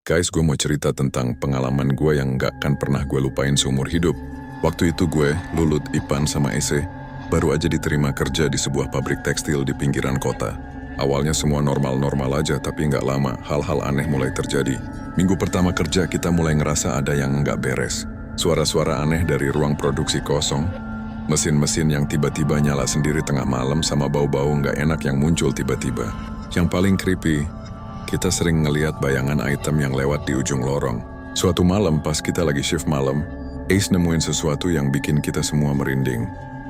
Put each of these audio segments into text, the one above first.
Guys, gue mau cerita tentang pengalaman gue yang gak akan pernah gue lupain seumur hidup. Waktu itu gue, Lulut, Ipan, sama Ese baru aja diterima kerja di sebuah pabrik tekstil di pinggiran kota. Awalnya semua normal-normal aja, tapi nggak lama hal-hal aneh mulai terjadi. Minggu pertama kerja kita mulai ngerasa ada yang nggak beres. Suara-suara aneh dari ruang produksi kosong, mesin-mesin yang tiba-tiba nyala sendiri tengah malam, sama bau-bau nggak enak yang muncul tiba-tiba. Yang paling creepy, kita sering ngeliat bayangan item yang lewat di ujung lorong. Suatu malam pas kita lagi shift malam, Ace nemuin sesuatu yang bikin kita semua merinding.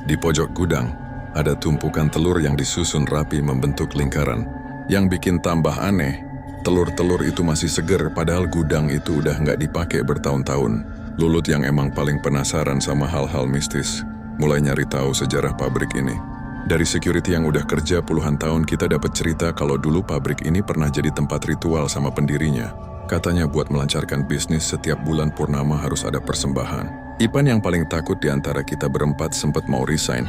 Di pojok gudang, ada tumpukan telur yang disusun rapi membentuk lingkaran. Yang bikin tambah aneh, telur-telur itu masih seger padahal gudang itu udah nggak dipakai bertahun-tahun. Lulut yang emang paling penasaran sama hal-hal mistis, mulai nyari tahu sejarah pabrik ini. Dari security yang udah kerja puluhan tahun, kita dapat cerita kalau dulu pabrik ini pernah jadi tempat ritual sama pendirinya. Katanya buat melancarkan bisnis setiap bulan purnama harus ada persembahan. Ipan yang paling takut di antara kita berempat sempat mau resign.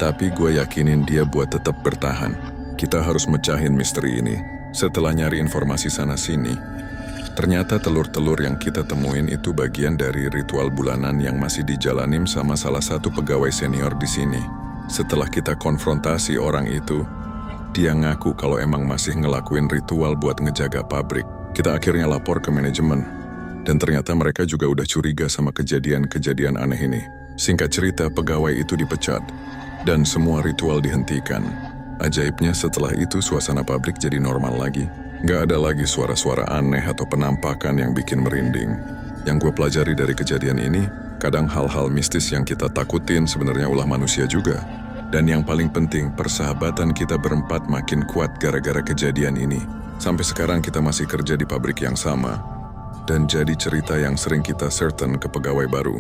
Tapi gue yakinin dia buat tetap bertahan. Kita harus mecahin misteri ini. Setelah nyari informasi sana-sini, ternyata telur-telur yang kita temuin itu bagian dari ritual bulanan yang masih dijalanin sama salah satu pegawai senior di sini. Setelah kita konfrontasi orang itu, dia ngaku kalau emang masih ngelakuin ritual buat ngejaga pabrik. Kita akhirnya lapor ke manajemen, dan ternyata mereka juga udah curiga sama kejadian-kejadian aneh ini. Singkat cerita, pegawai itu dipecat, dan semua ritual dihentikan. Ajaibnya setelah itu suasana pabrik jadi normal lagi. Nggak ada lagi suara-suara aneh atau penampakan yang bikin merinding. Yang gue pelajari dari kejadian ini, kadang hal-hal mistis yang kita takutin sebenarnya ulah manusia juga. Dan yang paling penting, persahabatan kita berempat makin kuat gara-gara kejadian ini. Sampai sekarang kita masih kerja di pabrik yang sama, dan jadi cerita yang sering kita certain ke pegawai baru.